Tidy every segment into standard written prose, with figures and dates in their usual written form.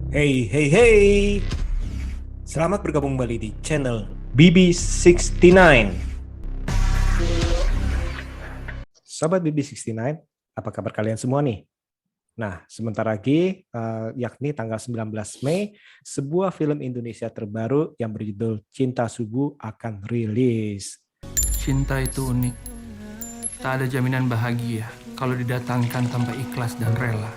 Hey, hey, hey! Selamat bergabung kembali di channel BB69. Sobat BB69, apa kabar kalian semua nih? Nah, sebentar lagi, yakni tanggal 19 Mei, sebuah film Indonesia terbaru yang berjudul Cinta Subuh akan rilis. Cinta itu unik. Tak ada jaminan bahagia kalau didatangkan tanpa ikhlas dan rela.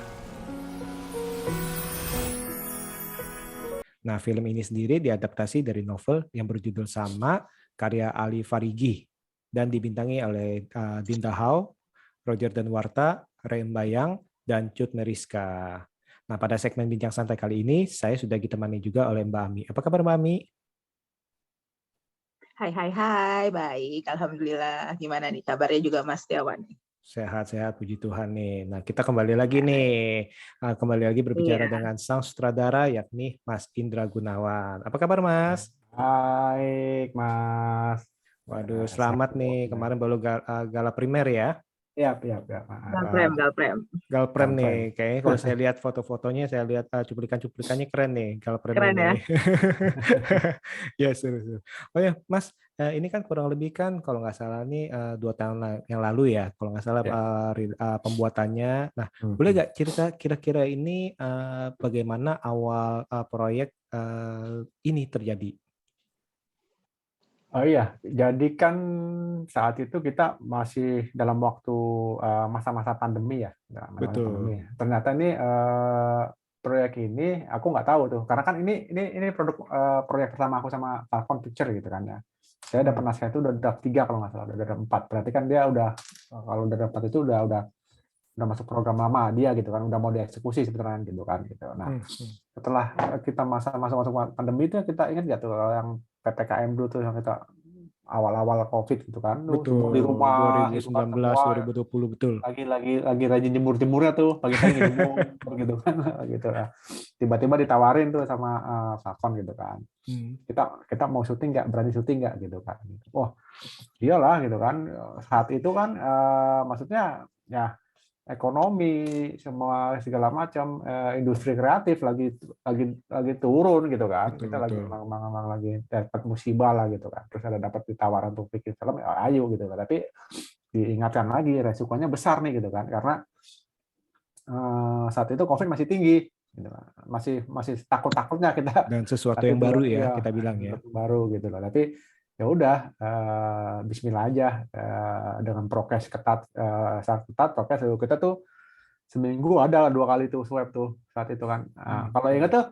Nah, film ini sendiri diadaptasi dari novel yang berjudul sama, karya Ali Farigi, dan dibintangi oleh Dinda Hau, Roger Danuarta, Reem Bayang, dan Cut Meriska. Nah, pada segmen Bincang Santai kali ini, saya sudah ditemani juga oleh Mbak Ami. Apa kabar Mbak Ami? Hai, hai, hai, baik, alhamdulillah. Gimana nih kabarnya juga Mas Setiawan? Sehat-sehat, puji Tuhan nih. Nah, kita kembali lagi nih. Kembali lagi berbicara Iya, dengan sang sutradara, yakni Mas Indra Gunawan. Apa kabar Mas? Baik, Mas. Waduh, Sehat selamat nih. semuanya. Kemarin baru gala primer ya. Siap, siap, siap. galprem, galprem. Galprem nih, Galprem. kayaknya kalau saya lihat foto-fotonya, saya lihat cuplikan-cuplikannya keren nih, Galprem Keren ini. ya? Ya, seru-seru. Oh ya, Mas, ini kan kurang lebih kan kalau nggak salah nih 2 tahun yang lalu ya, kalau nggak salah Ya. pembuatannya. Nah, boleh Mhm. nggak cerita kira-kira ini bagaimana awal proyek ini terjadi? Oh iya, jadi kan saat itu kita masih dalam waktu masa-masa pandemi ya, masa-masa pandemi. Betul. Ternyata ini proyek ini aku nggak tahu tuh, karena kan ini proyek pertama aku sama Falcon Picture gitu kan ya. Saya dapat Hmm. naskah itu udah draft 3 kalau nggak salah, udah draft 4. Berarti kan dia udah kalau udah draft 4 itu udah masuk program lama dia gitu kan, udah mau dieksekusi sebenarnya gitu kan gitu. Nah, Hmm. Hmm. setelah kita masuk pandemi itu kita ingat nggak tuh yang PPKM dulu tuh yang kita awal-awal COVID gitu kan, tuh semua di Betul, rumah gitu kan 2019, semua 2020 betul. lagi rajin jemur-jemurnya tuh pagi-pagi ngejemur gitu kan gitu. Nah, tiba-tiba ditawarin tuh sama Falcon gitu kan. Hmm. Kita mau syuting nggak, berani syuting nggak gitu kan. Oh iyalah gitu kan, saat itu kan maksudnya ya ekonomi semua segala macam industri kreatif lagi turun gitu kan, Betul, kita lagi betul. memang lagi dapat musibah lah gitu kan, terus ada dapat ditawaran untuk bikin film ya ayo gitu kan, tapi diingatkan lagi resikonya besar nih gitu kan, karena saat itu COVID masih tinggi gitu kan. masih takut-takutnya kita Dan sesuatu saat yang itu baru ya, ya kita bilang ya. baru gitu loh, tapi ya udah Bismillah aja dengan prokes ketat, sangat ketat prokes kita tuh seminggu ada 2 kali tuh swab tuh saat itu kan. Nah, Hmm. kalau ingat tuh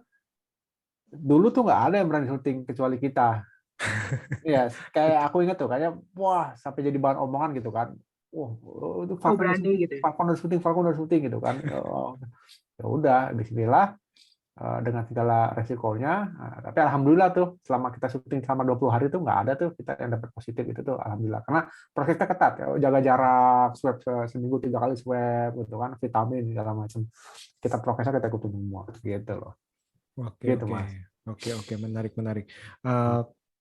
dulu tuh nggak ada yang berani syuting kecuali kita. Iya, kayak aku ingat tuh kayak wah sampai jadi bahan omongan gitu kan. Wah, itu Oh, berani gitu ya? Falcon udah syuting gitu kan. Ya udah, Bismillah dengan segala resikonya. Tapi alhamdulillah tuh selama kita syuting selama 20 hari tuh nggak ada tuh kita yang dapat positif itu tuh alhamdulillah. Karena prosesnya ketat, ya, jaga jarak, swab seminggu 3 kali swab gitu kan, vitamin segala macam. Kita prokesnya kita ikutin semua gitu loh. Oke, Gitu oke. Mas. Oke, menarik, menarik.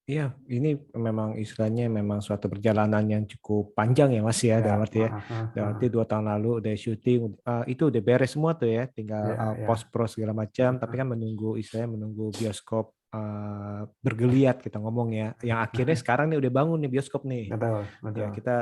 Iya, ini memang istilahnya memang suatu perjalanan yang cukup panjang ya Mas ya, dalam Ya, arti ya. Dalam arti 2 tahun lalu udah syuting, itu udah beres semua tuh ya, tinggal ya, post ya. pro segala macam. Tapi kan menunggu istilahnya menunggu bioskop bergeliat kita ngomong ya. Yang akhirnya sekarang nih udah bangun nih bioskop nih. Betul, Ya betul. kita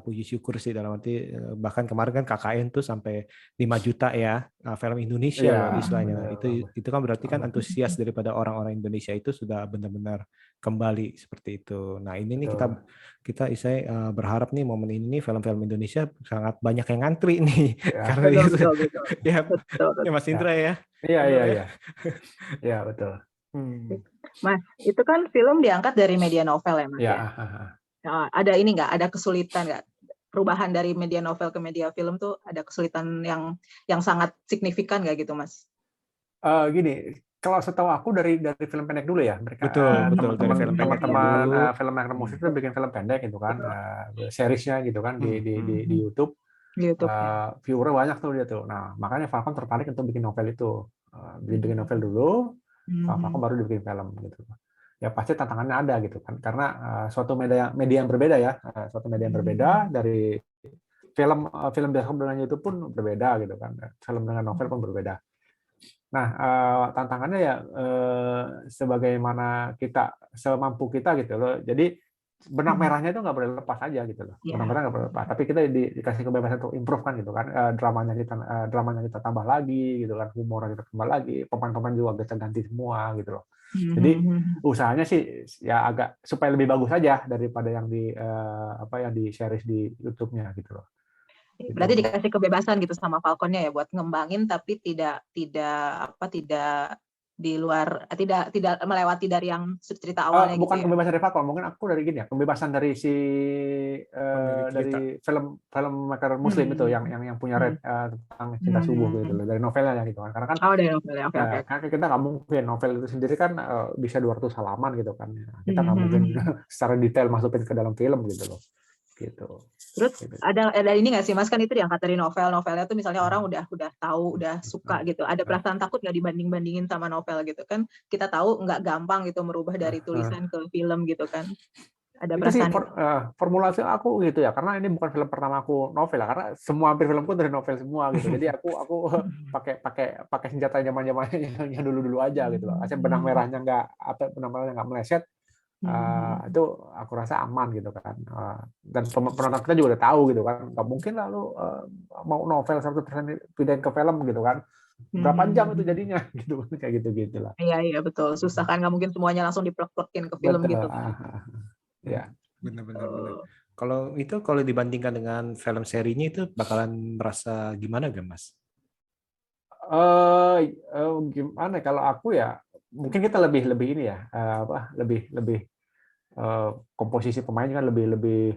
puji syukur sih dalam arti bahkan kemarin kan KKN tuh sampai 5 juta ya film Indonesia Iya, loh istilahnya. betul, bagus. Itu kan berarti kan Bagus. antusias daripada orang-orang Indonesia itu sudah benar-benar kembali seperti itu. Nah, ini nih kita Betul. kita istilahnya berharap nih momen ini nih film-film Indonesia sangat banyak yang ngantri nih Ya, karena Betul, itu betul, betul. ya Betul, ya betul. Mas ya. Indra ya. Iya, Benar iya, ya. iya. Iya, betul. Hmm. Mas, itu kan film diangkat dari media novel ya, Mas Ya, ya? Nah, ada ini nggak? Ada kesulitan nggak? Perubahan dari media novel ke media film tuh ada kesulitan yang sangat signifikan nggak gitu, Mas? Gini, kalau setahu aku dari film pendek dulu ya, mereka Betul, betul dari teman-teman film pendek dulu. teman-teman film yang Hmm. musik itu bikin film pendek gitu kan, Betul. seriesnya gitu kan di YouTube, Di YouTube ya. viewernya banyak tuh dia tuh. Nah, makanya Falcon tertarik untuk bikin novel itu, bikin novel dulu, Falcon baru dibikin film gitu. Ya pasti tantangannya ada gitu kan, karena suatu media yang berbeda ya, suatu media yang berbeda dari film bioskop dengan YouTube pun berbeda gitu kan, film dengan novel pun berbeda. Nah, tantangannya ya sebagaimana kita semampu kita gitu loh. Jadi benang merahnya itu nggak boleh lepas aja gitu loh. Iya. Benang merah nggak boleh lepas. Tapi kita dikasih kebebasan untuk improve kan gitu kan. Dramanya kita tambah lagi gitu kan. Humornya kita tambah lagi. Pemain-pemain juga kita ganti semua gitu loh. Jadi usahanya sih ya agak supaya lebih bagus aja daripada yang yang di series di YouTube-nya gitu loh. Berarti dikasih kebebasan gitu sama Falconnya ya buat ngembangin, tapi tidak di luar, tidak melewati dari yang cerita awalnya gitu Bukan ya. kebebasan dari Falcon, mungkin aku dari gini ya, kebebasan dari si Pemilik cerita. dari film maker Muslim itu yang punya tentang cinta subuh gitu loh, dari novelnya ya gitu kan. Karena kan Oh, dari novelnya. Oke. kan kita nggak mungkin novel itu sendiri kan bisa 200 halaman gitu kan. Kita nggak mungkin secara detail masukin ke dalam film gitu loh. Gitu. Terus ada ini nggak sih Mas, kan itu diangkat dari novelnya tuh misalnya orang udah tahu, udah suka gitu. Ada perasaan takut nggak dibanding-bandingin sama novel gitu kan? Kita tahu nggak gampang gitu merubah dari tulisan ke film gitu kan. Ada Itu sih perasaan formulasi aku gitu ya, karena ini bukan film pertama aku novel, karena hampir filmku dari novel semua gitu. Jadi aku pakai senjata zaman-zamannya yang dulu aja gitu loh. Asal benang merahnya nggak meleset. Itu aku rasa aman gitu kan, dan penonton kita juga udah tahu gitu kan, nggak mungkin lalu mau novel 100% pindahin ke film gitu kan, berapa jam itu jadinya gitu kayak gitu lah. Iya betul, susah kan, nggak mungkin semuanya langsung diplek-plekin ke film Betul. gitu. Ya. Benar. Kalau dibandingkan dengan film serinya itu bakalan merasa gimana gak Mas? Gimana kalau aku ya, mungkin kita lebih ini ya, lebih komposisi pemain kan lebih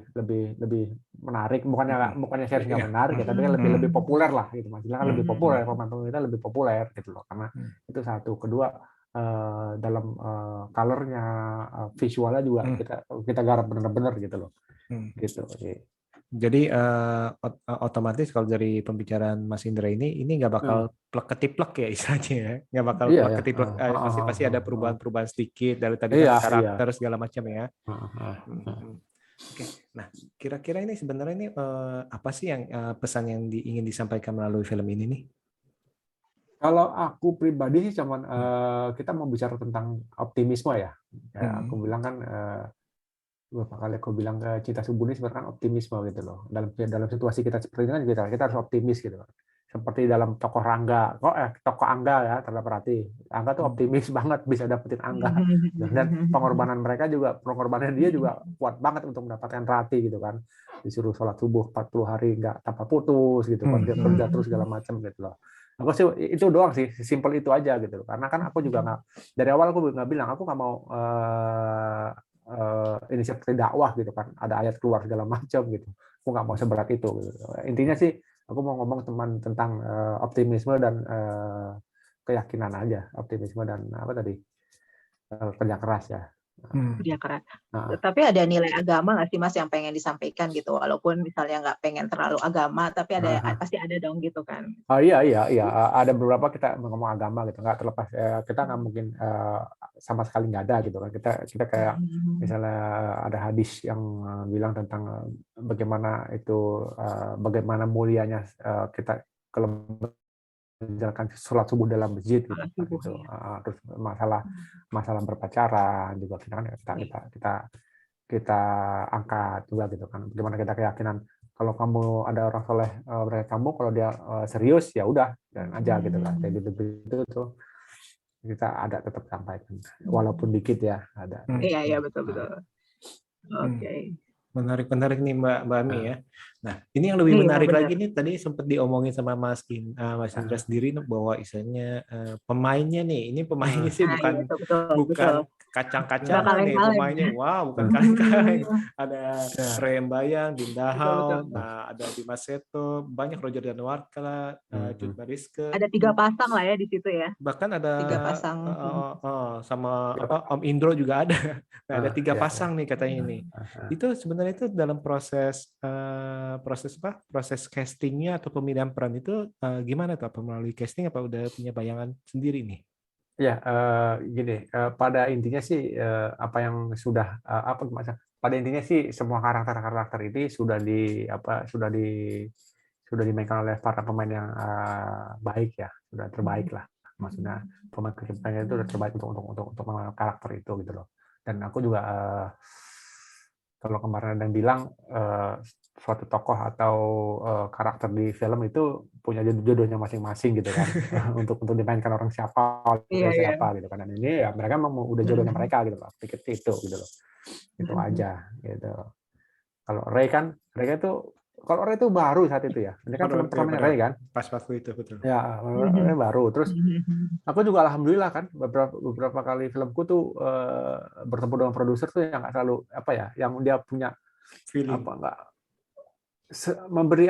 menarik, bukannya series nggak menarik ya, tapi kan lebih populer lah gitu, maksudnya kan lebih populer, pemain kita lebih populer gitu loh, karena itu satu. Kedua, dalam color-nya, visualnya juga kita garap benar-benar gitu loh. Gitu. Jadi otomatis kalau dari pembicaraan Mas Indra ini nggak bakal plek-ketiplek ya istilahnya ya, nggak bakal plek-ketiplek, pasti ada perubahan sedikit dari tadi kan karakter segala macam ya. Oke, nah kira-kira ini sebenarnya ini apa sih yang pesan yang ingin disampaikan melalui film ini nih? Kalau aku pribadi sih cuman kita mau bicara tentang optimisme ya. Aku bilang kan beberapa kali aku bilang ke cinta subuh ini sebenarnya kan optimisme gitu loh. Dalam situasi kita seperti ini kan kita harus optimis gitu. Seperti dalam tokoh tokoh Angga ya, terdapat perhati. Angga tuh optimis banget bisa dapetin Angga. Dan pengorbanan dia juga kuat banget untuk mendapatkan Rati gitu kan. Disuruh sholat subuh 40 hari nggak tanpa putus gitu kan, dia kerja terus segala macam gitu loh. Aku sih itu doang sih, simpel itu aja gitu loh. Karena kan aku juga dari awal aku nggak bilang aku nggak mau ini seperti dakwah gitu kan, ada ayat keluar segala macam gitu. Aku nggak mau seberat itu gitu. Intinya sih aku mau ngomong tentang optimisme dan keyakinan aja, optimisme dan kerja keras ya. Kerja keras. Tapi ada nilai agama nggak sih Mas yang pengen disampaikan gitu, walaupun misalnya nggak pengen terlalu agama, tapi pasti ada dong gitu kan. Iya, ada beberapa kita ngomong agama gitu, nggak terlepas kita nggak mungkin sama sekali nggak ada gitu kan. Kita kayak misalnya ada hadis yang bilang tentang bagaimana mulianya kita kalau menjalankan sholat subuh dalam masjid gitu. Terus masalah berpacaran juga kita angkat juga gitu kan. Bagaimana kita keyakinan kalau kamu ada orang soleh kamu, kalau dia serius ya udah jalan aja gitu kan. Kayak gitu tuh kita ada tetap sampaikan walaupun dikit ya ada. Iya betul. Oke. Menarik nih Mbak Ami ya. Nah, ini yang lebih menarik lagi nih, tadi sempat diomongin sama Mas Indra sendiri bahwa istilahnya pemainnya nih, ini pemainnya sih bukan kacang-kacangan nih pemainnya. Wow, bukan kaleng-kaleng. Ada Rembayang, Dinda Hao, nah ada Dimas Seto, banyak Roger Danuarta, Cut Bariske. Ada 3 pasang lah ya di situ ya. Bahkan ada 3 pasang. sama Om Indro juga ada. Nah, ada 3 pasang nih katanya ini. Itu sebenarnya itu dalam proses castingnya atau pemilihan peran itu gimana tuh? Apa melalui casting apa udah punya bayangan sendiri nih? Ya, gini, pada intinya sih apa yang sudah pada intinya sih semua karakter ini sudah dimainkan oleh para pemain yang baik ya, sudah terbaik lah. maksudnya pemain keepernya itu udah terbaik untuk mengangkat karakter itu gitu loh. Dan aku juga kalau kemarin ada yang bilang suatu tokoh atau karakter di film itu punya jodohnya masing-masing gitu kan untuk dimainkan orang siapa oleh siapa gitu kan. Dan ini ya mereka memang udah jodohnya mereka gitu loh. Pikir itu gitu loh. Itu aja gitu. Kalau Ray itu kalau Ray itu baru saat itu ya. Ini kan film pertamanya Ray kan. Pas waktu itu betul. Ya, Ray baru. Terus aku juga alhamdulillah kan beberapa kali filmku tuh bertemu dengan produser tuh yang nggak selalu apa ya, yang dia punya feeling apa nggak memberi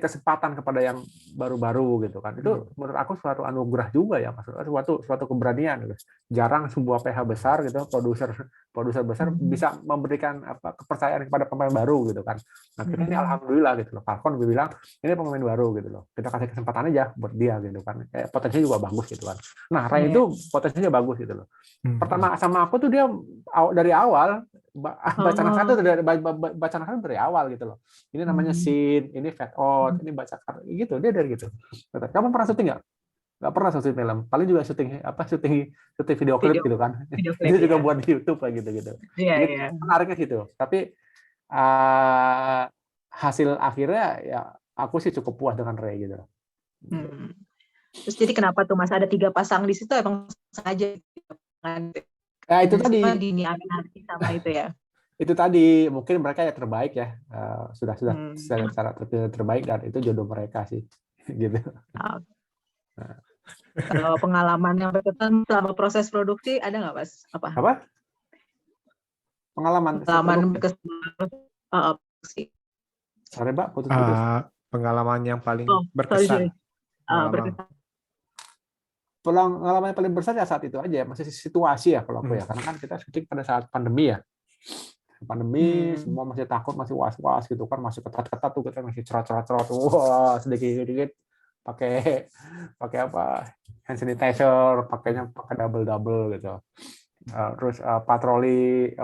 kesempatan kepada yang baru-baru gitu kan. Itu menurut aku suatu anugerah juga ya, maksudnya suatu keberanian gitu. Jarang sebuah PH besar gitu, produser besar bisa memberikan kepercayaan kepada pemain baru gitu kan. Nah, kita ini alhamdulillah gitu loh. Falcon bilang ini pemain baru gitu loh. Kita kasih kesempatan aja buat dia gitu kan. Potensinya juga bagus gitu kan. Nah, Ray itu potensinya bagus gitu loh. Pertama sama aku tuh dia dari awal baca naskah dari awal gitu loh. Ini namanya scene, ini fade out, ini baca gitu. Dia dari gitu. Kamu pernah syuting nggak? Nggak pernah syuting film. Paling juga syuting video klip gitu kan. Itu juga buat di YouTube lah gitu. Iya. Menariknya gitu. Tapi hasil akhirnya ya aku sih cukup puas dengan Ray gitu. Terus jadi kenapa tuh Mas ada 3 pasang di situ emang sengaja? Ya itu tadi. Diniatin hati sama itu ya. Itu tadi mungkin mereka ya terbaik ya, sudah secara terbaik dan itu jodoh mereka sih gitu. Kalau pengalaman yang berkesan selama proses produksi ada nggak Mas? Apa? Pengalaman berkesan produksi. Sorry Mbak, putus-putus. Pengalaman yang paling berkesan. Pengalaman yang paling besar ya saat itu aja, masih situasi ya kalau aku ya, karena kan kita syuting pada saat pandemi ya. Semua masih takut, masih was-was gitu kan, masih ketat-ketat tuh, kita masih cerot-cerot, wah sedikit-sedikit pakai hand sanitizer, pakai double gitu. Terus patroli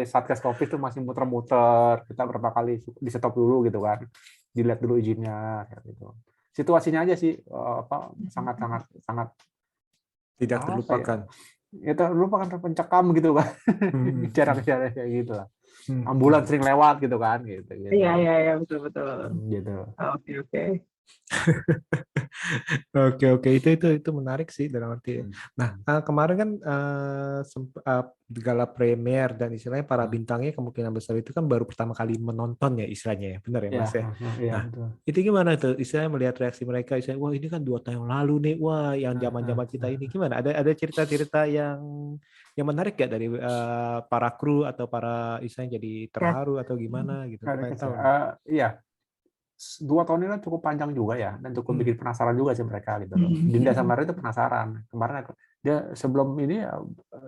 Satgas Covid tuh masih muter-muter, kita berapa kali di stop dulu gitu kan, dilihat dulu izinnya gitu. Situasinya aja sih sangat tidak terlupakan. Ya terlupakan pencekam gitu kan. Cara-cara kayak gitu lah. Ambulans sering lewat gitu kan gitu. Iya betul. Gitu. Oke, itu menarik sih dalam arti. Nah, kemarin kan gala premier dan istilahnya para bintangnya kemungkinan besar itu kan baru pertama kali menonton ya istilahnya ya, benar ya Mas ya. Nah, itu gimana tuh istilahnya melihat reaksi mereka, istilahnya wah ini kan 2 tahun yang lalu nih, wah yang zaman-zaman kita ini gimana? Ada cerita-cerita yang menarik gak dari para kru atau para istilahnya jadi terharu atau gimana gitu? Iya. 2 tahun ini kan cukup panjang juga ya, dan cukup bikin penasaran juga sih mereka gitu loh. Dinda sama Ray itu penasaran. Kemarin dia sebelum ini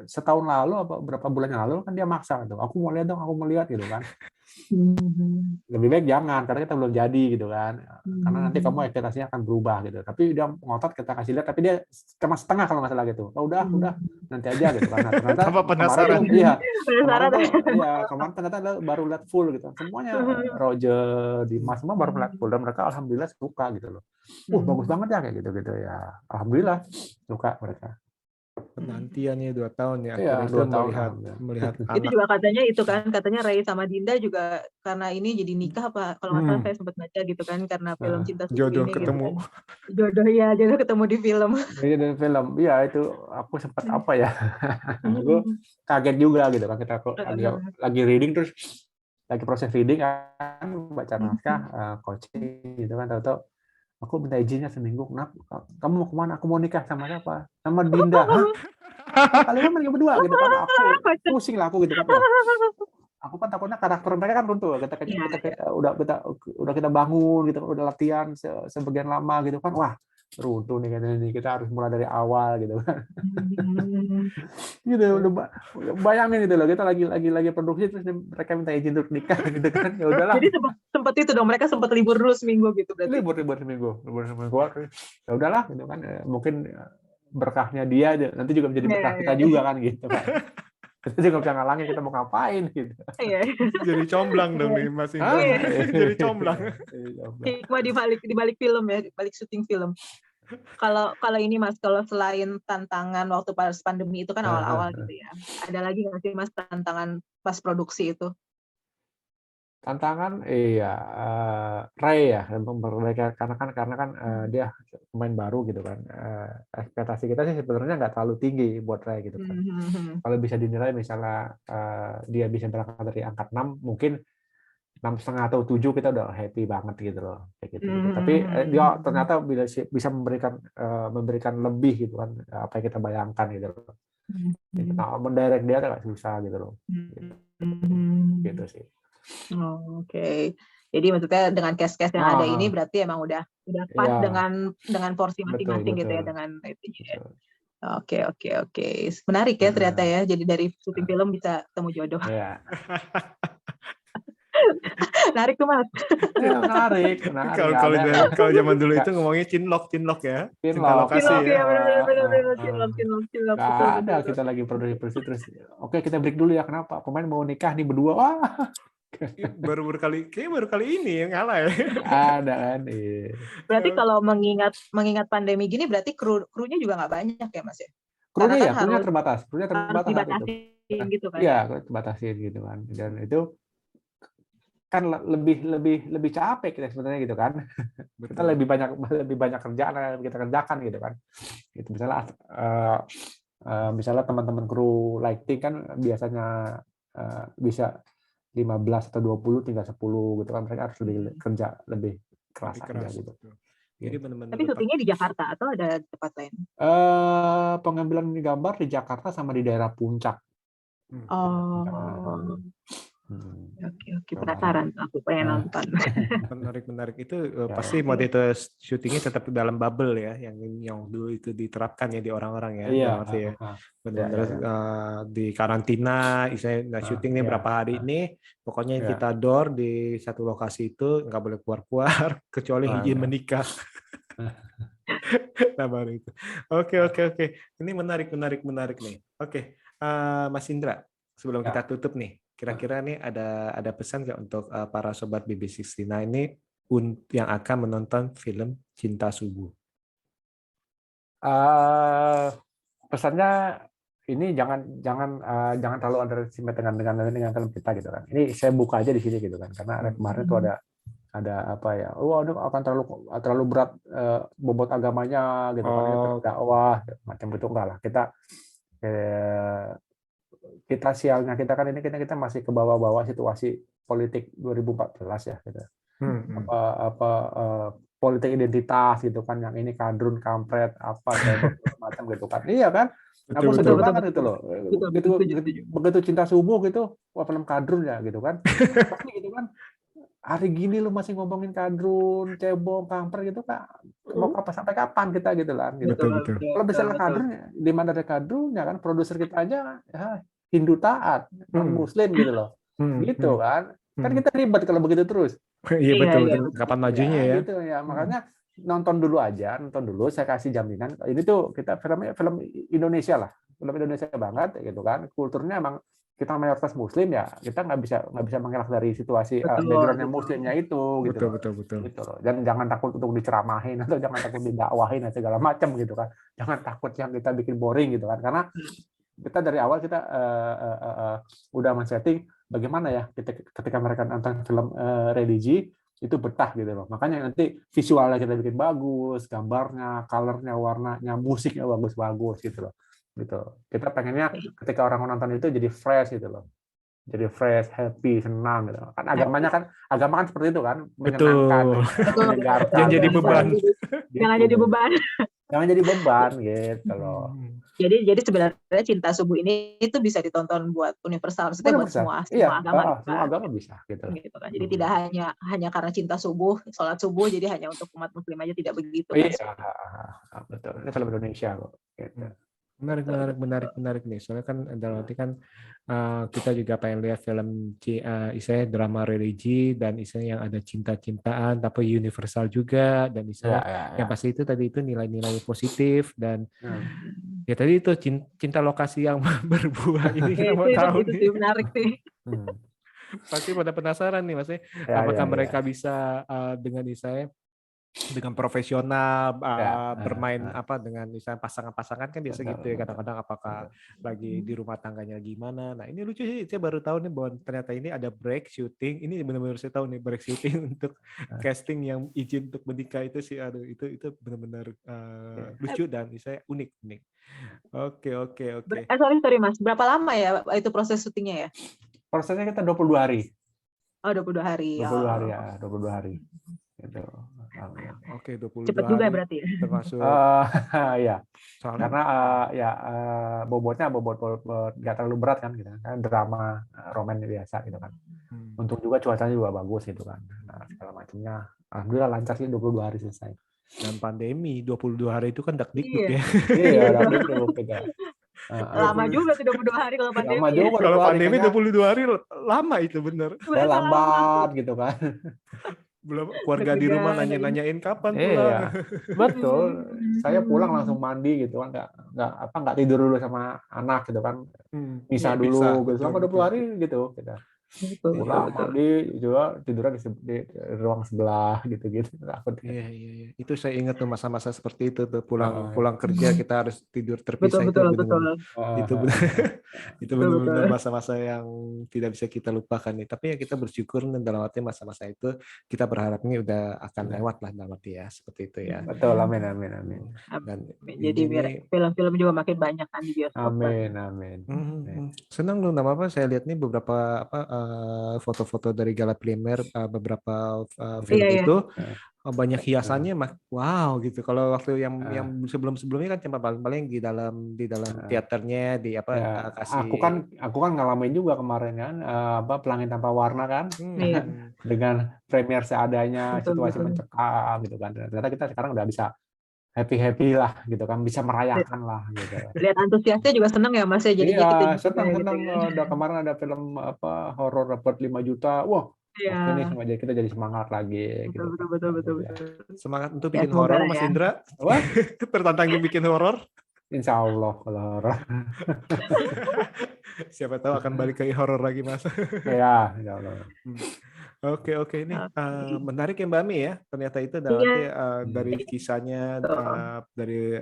setahun lalu apa berapa bulan yang lalu kan dia maksa gitu. Aku mau lihat dong, aku mau lihat gitu kan. Lebih baik jangan karena kita belum jadi gitu kan. Karena nanti kamu ekspektasinya akan berubah gitu. Tapi dia ngotot kita kasih lihat, tapi dia cuma setengah kalau nggak salah gitu. Oh, udah nanti aja gitu kan. Nah, ternyata penasaran. Kemarin ternyata baru lihat full gitu. Semuanya Roger, Dimas semua baru lihat full dan mereka alhamdulillah suka gitu loh. Bagus banget ya kayak gitu ya. Alhamdulillah suka mereka. Penantiannya 2 tahun ya, akhirnya 2 tahun melihat anak. Itu juga katanya Ray sama Dinda juga karena ini jadi nikah apa kalau nggak salah saya sempat baca gitu kan, karena film Cinta Suku jodoh ini ketemu. gitu kan. Jodoh ketemu di film. Iya, di film. Iya, itu aku sempat apa ya? Aku kaget juga gitu kan, kita lagi reading terus lagi proses reading kan, baca naskah, coaching gitu kan, tahu-tahu aku minta izinnya seminggu. Kenapa? Kamu mau kemana? Aku mau nikah sama siapa? Sama Dinda. Hah? Kalian kan berdua gitu kan? Aku pusing lah aku gitu kan. Aku kan takutnya karakter mereka kan runtuh. Kita udah kita bangun gitu, udah latihan sebagian lama gitu kan. Wah, runtuh nih katanya nih. Kita harus mulai dari awal gitu kan. Gitu udah bayangin gitu loh, kita lagi produksi terus mereka minta izin untuk nikah gitu kan. Ya udahlah. Jadi sempat itu dong, mereka sempat libur dulu seminggu gitu berarti. Libur seminggu. Ya udahlah gitu kan. Mungkin berkahnya dia nanti juga menjadi berkah kita juga kan gitu kan. Kita juga bisa ngalangin kita mau ngapain gitu. Iya. Jadi comblang dong nih Mas Indra. Iya. Jadi comblang. Hikmah di balik film ya, di balik syuting film. Kalau ini Mas, kalau selain tantangan waktu pas pandemi itu kan awal-awal gitu ya, ada lagi nggak sih Mas tantangan pas produksi itu? Tantangan iya Ray ya karena kan dia pemain baru gitu kan. Ekspektasi kita sih sebenarnya nggak terlalu tinggi buat Ray gitu kan. Kalau bisa dinilai misalnya dia bisa berangkat dari angka 6, mungkin 6,5 atau 7 kita udah happy banget gitu loh kayak gitu. Tapi dia ternyata bisa memberikan lebih gitu kan apa yang kita bayangkan gitu loh. Nah, mendirect dia agak susah gitu loh. Gitu sih. Oke. Jadi maksudnya dengan cast-cast yang ada ini berarti emang udah pas Iya. dengan porsi masing-masing gitu ya, Betul. dengan itunya. Oke. Menarik ya ternyata ya. Jadi dari syuting film bisa temu jodoh. Iya. Menarik tuh Mas. Ya, menarik. Kalau zaman dulu itu ngomongnya cinlok ya. Cinta lokasi Cinlok, ya. ya benar-benar cinlok. Nggak ada kita lagi produksi terus. Oke, kita break dulu ya. Kenapa? Pemain mau nikah nih berdua. Wah. baru kali ini yang ngalah ya. Ada kan. Iya. Berarti kalau mengingat pandemi gini berarti krunya juga nggak banyak ya Mas ya? Krunya Karena kan terbatas. Krunya terbatas harus saat itu. dibatasin gitu kan. Iya, terbatasin gitu kan. Dan itu kan lebih capek kita sebenarnya gitu kan. Kita lebih banyak kerjaan yang kita kerjakan gitu kan. Gitu misalnya teman-teman kru lighting kan biasanya bisa 15 atau 20 tinggal 10 gitu kan, mereka harus kerja lebih keras aja gitu. Jadi benar-benar. Tapi syutingnya di Jakarta atau ada tempat lain? Pengambilan gambar di Jakarta sama di daerah Puncak. Oke, penasaran aku pengen nonton. Menarik itu pasti modalitas syutingnya tetap dalam bubble ya, yang dulu itu diterapkan ya di orang-orang ya. Iya. Benar-benar di karantina, misalnya syuting nih berapa hari ini, pokoknya kita door di satu lokasi itu nggak boleh keluar kecuali izin menikah. Nah baru itu. Oke. Ini menarik nih. Oke, Mas Indra, sebelum kita tutup nih. Kira-kira nih ada pesan nggak untuk para sobat BB69 ini yang akan menonton film Cinta Subuh? Pesannya ini jangan terlalu underestimate dengan film kita gitu kan. Ini saya buka aja di sini gitu kan, karena kemarin tuh ada apa ya? Aduh akan terlalu berat bobot agamanya gitu kan, dakwah macam itu enggak lah. Kita sialnya kita kan ini kita masih ke bawah-bawah situasi politik 2014 ya gitu. Politik identitas gitu kan, yang ini kadrun kampret apa macam gitu kan. Iya kan? Aku sedih banget gitu loh. Begitu Cinta Subuh gitu, wah film kadrun ya gitu kan. Tapi gitu kan, hari gini lu masih ngomongin kadrun, cebong, kampret gitu kan. Mau sampai kapan kita gitu lah gitu. Betul. Kalau misalnya kadrun, di mana ada kadrunnya kan, produser kita aja ya, Hindu taat, non Muslim gitu loh, gitu kan kita ribet kalau begitu terus. Iya betul. Kapan majunya ya? Gitu ya, makanya nonton dulu. Saya kasih jaminan ini tuh kita film Indonesia lah, film Indonesia banget gitu kan, kulturnya emang kita mayoritas Muslim ya, kita nggak bisa mengelak dari situasi backgroundnya Muslimnya itu gitu. Betul. Gitu loh. Dan jangan takut untuk diceramahin atau jangan takut didakwahin atau segala macam gitu kan, jangan takut yang kita bikin boring gitu kan, karena kita dari awal kita udah men-setting bagaimana ya ketika mereka nonton film religi itu betah gitu loh. Makanya nanti visualnya kita bikin bagus, gambarnya, colornya, warnanya, musiknya bagus-bagus gitu loh. Gitu. Kita pengennya ketika orang nonton itu jadi fresh gitu loh. Jadi fresh, happy, senang gitu. Kan agama kan seperti itu kan, menyenangkan, menyegarkan. Jangan jadi beban. Jangan jadi beban. Jangan jadi beban gitu loh. Jadi sebenarnya Cinta Subuh ini itu bisa ditonton buat universal, maksudnya buat semua agama. Semua agama bisa gitu kan. Jadi tidak hanya karena cinta subuh, sholat subuh, jadi hanya untuk umat muslim aja, tidak begitu. Iya, betul. Ini film Indonesia kok. Gitu. Menarik nih. Soalnya kan dalam arti kan kita juga pengen lihat film istilahnya drama religi dan istilahnya yang ada cinta-cintaan tapi universal juga, dan istilahnya yang pasti itu tadi itu nilai-nilai positif dan Ya tadi itu cinta lokasi yang berbuah ini kita mau tahu itu nih. sih menarik sih. Pasti pada penasaran nih Mas. Ya, Apakah ya, mereka ya. bisa dengan misalnya dengan profesional Ya, bermain apa dengan misalnya pasangan-pasangan kan biasa betul, gitu ya betul, kadang-kadang apakah betul. lagi di rumah tangganya gimana. Nah ini lucu sih, saya baru tahu nih bahwa ternyata ini ada break shooting. Ini benar-benar saya tahu nih break shooting untuk casting yang izin untuk menikah itu sih, aduh itu benar-benar lucu dan saya unik. Oke. Sorry Mas, berapa lama ya itu proses syutingnya ya? Prosesnya kita 22 hari. Oh 22 hari. 22 hari ya, 22 hari. Gitu. Oke, 22 Cepet juga hari berarti ya. termasuk ya. soalnya Karena bobotnya bobot nggak terlalu berat kan gitu kan, drama roman biasa gitu kan. Untung juga cuacanya juga bagus gitu kan. Nah, segala macamnya alhamdulillah lancar sih, 22 hari selesai. dan pandemi 22 hari itu kan dakdikduk ya. Iya, dakdikduk gitu. Lama juga tuh 22 hari kalau pandemi. Lama juga Kalau 22 hari, pandemi makanya 22 hari lama itu bener. saya lambat gitu kan. Belum keluarga di rumah nanya-nanyain kapan pulang. Iya, betul. Saya pulang langsung mandi gitu kan, nggak tidur dulu sama anak gitu kan, bisa dulu gitu selama 20 hari gitu. Pulang mandi juga tidurnya di ruang sebelah gitu. Iya. Itu saya ingat tuh masa-masa seperti itu tuh pulang kerja kita harus tidur terpisah. Betul. Itu benar-benar masa-masa yang tidak bisa kita lupakan nih. Tapi ya kita bersyukur dalam arti masa-masa itu kita berharapnya udah akan lewat lah dalam arti ya seperti itu ya. Betul, amin. Dan jadi biar film-film juga makin banyak kan di bioskop. Amin. Senang loh, nama apa? Saya lihat nih beberapa foto-foto dari gala premier beberapa film itu. Banyak hiasannya, wow gitu. Kalau waktu yang sebelum-sebelumnya kan cuma paling di dalam teaternya di kasih. Aku kan ngalamin juga kemarin kan Pelangi Tanpa Warna kan, dengan premier seadanya, situasi mencekam gitu kan. Ternyata kita sekarang udah bisa happy lah gitu kan, bisa merayakan lah gitu. Lihat antusiasnya juga seneng ya Mas ya. Jadi iya, senang. Udah kemarin ada film horor dapat 5 juta. Wah. Ini kita jadi semangat lagi. Betul. Semangat untuk bikin horor, Mas Indra. Wah, tertantang bikin horor. Insya Allah kalau horor. Siapa tahu akan balik ke horor lagi, Mas. Ya, insya Allah. Oke, ini menarik ya Mbak Mi ya. Ternyata itu dari kisahnya, dari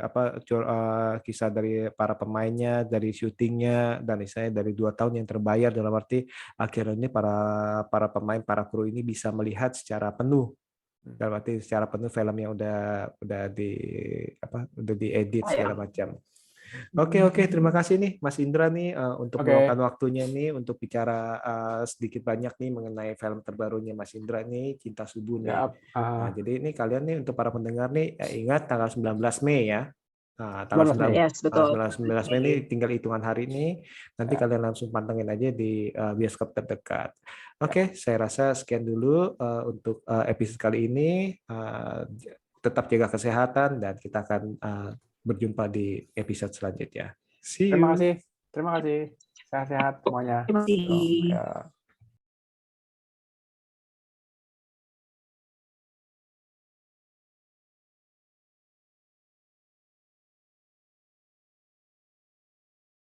kisah dari para pemainnya, dari syutingnya, dan misalnya dari 2 tahun yang terbayar dalam arti akhirnya para pemain, para kru ini bisa melihat secara penuh. Dalam arti secara penuh film yang udah diedit segala macam. Oke, terima kasih nih Mas Indra nih untuk meluangkan waktunya nih untuk bicara sedikit banyak nih mengenai film terbarunya Mas Indra nih, Cinta Subuh nih. Nah, jadi ini kalian nih untuk para pendengar nih ingat tanggal 19 Mei ya. Nah, tanggal 19 Mei ini tinggal hitungan hari ini. Nanti kalian langsung pantengin aja di bioskop terdekat. Oke, saya rasa sekian dulu untuk episode kali ini. Tetap jaga kesehatan dan kita akan berjumpa di episode selanjutnya. See you. Terima kasih. Sehat-sehat semuanya. Terima kasih.